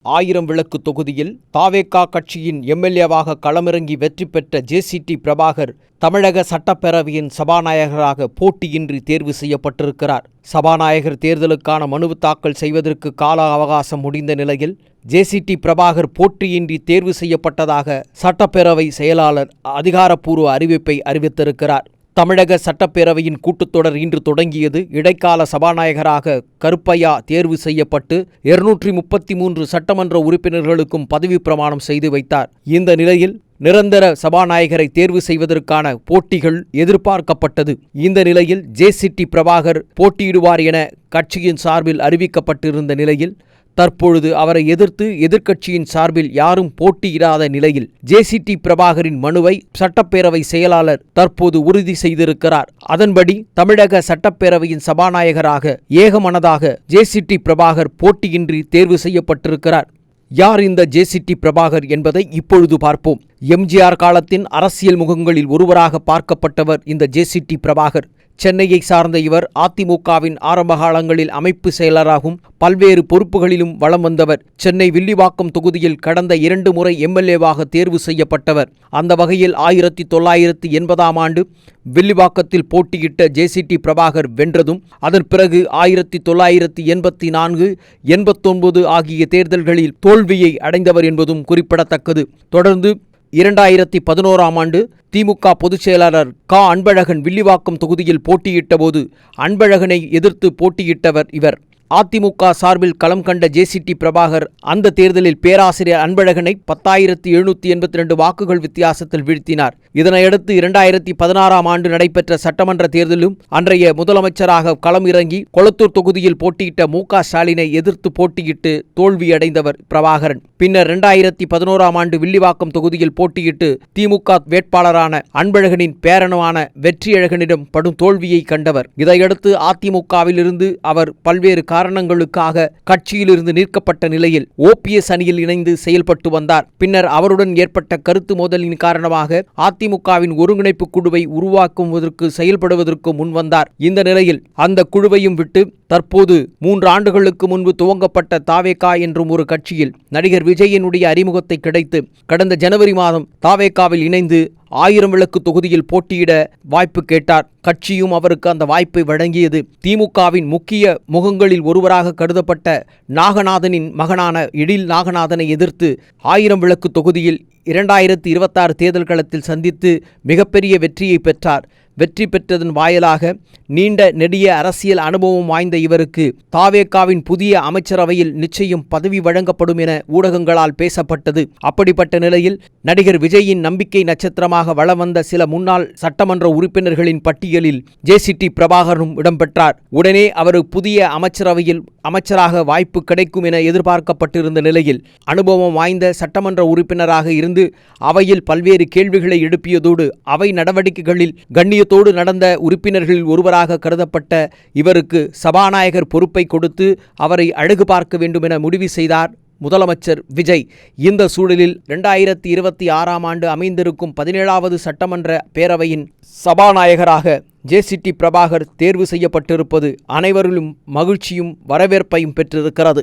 ஆயிரம் விளக்கு தொகுதியில் தாவேகா கட்சியின் எம்எல்ஏவாக களமிறங்கி வெற்றி பெற்ற ஜே.சி.டி. பிரபாகர் தமிழக சட்டப்பேரவையின் சபாநாயகராக போட்டியின்றி தேர்வு செய்யப்பட்டிருக்கிறார். சபாநாயகர் தேர்தலுக்கான மனு தாக்கல் செய்வதற்கு கால அவகாசம் முடிந்த நிலையில் ஜே.சி.டி. பிரபாகர் போட்டியின்றி தேர்வு செய்யப்பட்டதாக சட்டப்பேரவை செயலாளர் அதிகாரப்பூர்வ அறிவிப்பை அறிவித்திருக்கிறார். தமிழக சட்டப்பேரவையின் கூட்டத்தொடர் இன்று தொடங்கியது. இடைக்கால சபாநாயகராக கருப்பையா தேர்வு செய்யப்பட்டு 233 சட்டமன்ற உறுப்பினர்களுக்கும் பதவி பிரமாணம் செய்து வைத்தார். இந்த நிலையில் நிரந்தர சபாநாயகரை தேர்வு செய்வதற்கான போட்டிகள் எதிர்பார்க்கப்பட்டது. இந்த நிலையில் ஜே.சி.டி. பிரபாகர் போட்டியிடுவார் என கட்சியின் சார்பில் அறிவிக்கப்பட்டிருந்த நிலையில் தற்பொழுது அவரை எதிர்த்து எதிர்க்கட்சியின் சார்பில் யாரும் போட்டியிடாத நிலையில் ஜே.சி.டி. பிரபாகரின் மனுவை சட்டப்பேரவை செயலாளர் தற்போது உறுதி செய்திருக்கிறார். அதன்படி தமிழக சட்டப்பேரவையின் சபாநாயகராக ஏகமனதாக ஜே.சி.டி. பிரபாகர் போட்டியின்றி தேர்வு செய்யப்பட்டிருக்கிறார். யார் இந்த ஜே.சி.டி. பிரபாகர் என்பதை இப்பொழுது பார்ப்போம். எம்.ஜி.ஆர். காலத்தின் அரசியல் முகங்களில் ஒருவராக பார்க்கப்பட்டவர் இந்த ஜே.சி.டி. பிரபாகர். சென்னையை சார்ந்த இவர் அதிமுகவின் ஆரம்ப காலங்களில் அமைப்பு செயலராகவும் பல்வேறு பொறுப்புகளிலும் வலம் வந்தவர். சென்னை வில்லிவாக்கம் தொகுதியில் கடந்த 2 முறை எம்எல்ஏவாக தேர்வு செய்யப்பட்டவர். அந்த வகையில் 1980ஆம் ஆண்டு வில்லிவாக்கத்தில் போட்டியிட்ட ஜே.சி.டி. பிரபாகர் வென்றதும் அதன் பிறகு 1984, 89 ஆகிய தேர்தல்களில் தோல்வியை அடைந்தவர் என்பதும் குறிப்பிடத்தக்கது. தொடர்ந்து 2011ஆம் ஆண்டு திமுக பொதுச் செயலாளர் அன்பழகன் வில்லிவாக்கம் தொகுதியில் போட்டியிட்டபோது அன்பழகனை எதிர்த்து போட்டியிட்டவர் இவர். அதிமுக சார்பில் களம் கண்ட ஜே.சி.டி. பிரபாகர் அந்த தேர்தலில் பேராசிரியர் அன்பழகனை 10,782 வாக்குகள் வித்தியாசத்தில் வீழ்த்தினார். இதனையடுத்து 2016ஆம் ஆண்டு நடைபெற்ற சட்டமன்ற தேர்தலிலும் அன்றைய முதலமைச்சராக களம் இறங்கி கொளத்தூர் தொகுதியில் போட்டியிட்ட மு.க. ஸ்டாலினை எதிர்த்து போட்டியிட்டு தோல்வியடைந்தவர் பிரபாகரன். பின்னர் 2011ஆம் ஆண்டு வில்லிவாக்கம் தொகுதியில் போட்டியிட்டு திமுக வேட்பாளரான அன்பழகனின் பேரனான வெற்றியழகனிடம் படும் தோல்வியை கண்டவர். இதையடுத்து அதிமுகவில் இருந்து அவர் பல்வேறு காரணங்களுக்காக கட்சியிலிருந்து நீக்கப்பட்ட நிலையில் ஓபிஎஸ் அணியில் இணைந்து செயல்பட்டு வந்தார். பின்னர் அவருடன் ஏற்பட்ட கருத்து மோதலின் காரணமாக அதிமுகவின் ஒருங்கிணைப்பு குழுவை உருவாக்குவதற்கு செயல்படுவதற்கு முன்வந்தார். இந்த நிலையில் அந்த குழுவையும் விட்டு தற்போது 3 ஆண்டுகளுக்கு முன்பு துவங்கப்பட்ட தாவேகா என்றும் ஒரு கட்சியில் நடிகர் விஜயனுடைய அறிமுகத்தை கிடைத்து கடந்த ஜனவரி மாதம் தாவேகாவில் இணைந்து 1000 விளக்கு தொகுதியில் போட்டியிட வாய்ப்பு கேட்டார். கட்சியும் அவருக்கு அந்த வாய்ப்பை வழங்கியது. திமுகவின் முக்கிய முகங்களில் ஒருவராக கருதப்பட்ட நாகநாதனின் மகனான எழில் நாகநாதனை எதிர்த்து 1000 விளக்கு தொகுதியில் 2026 தேர்தல் களத்தில் சந்தித்து மிகப்பெரிய வெற்றியை பெற்றார். வெற்றி பெற்றதன் வாயிலாக நீண்ட நெடிய அரசியல் அனுபவம் வாய்ந்த இவருக்கு தாவேகாவின் புதிய அமைச்சரவையில் நிச்சயம் பதவி வழங்கப்படும் என ஊடகங்களால் பேசப்பட்டது. அப்படிப்பட்ட நிலையில் நடிகர் விஜயின் நம்பிக்கை நட்சத்திரமாக வலம் வந்த சில முன்னாள் சட்டமன்ற உறுப்பினர்களின் பட்டியலில் ஜே.சி.டி. பிரபாகரும் இடம்பெற்றார். உடனே அவர் புதிய அமைச்சரவையில் அமைச்சராக வாய்ப்பு கிடைக்கும் என எதிர்பார்க்கப்பட்டிருந்த நிலையில் அனுபவம் வாய்ந்த சட்டமன்ற உறுப்பினராக இருந்து அவையில் பல்வேறு கேள்விகளை எழுப்பியதோடு அவை நடவடிக்கைகளில் கண்ணியத்தோடு நடந்த உறுப்பினர்களில் ஒருவராக கருதப்பட்ட இவருக்கு சபாநாயகர் பொறுப்பை கொடுத்து அவரை அழகு பார்க்க வேண்டும் என முடிவு செய்தார் முதலமைச்சர் விஜய். இந்த சூழலில் 2026ஆம் ஆண்டு அமைந்திருக்கும் 17வது சட்டமன்ற பேரவையின் சபாநாயகராக ஜே.சி.டி. பிரபாகர் தேர்வு செய்யப்பட்டிருப்பது அனைவரிலும் மகிழ்ச்சியும் வரவேற்பையும் பெற்றிருக்கிறது.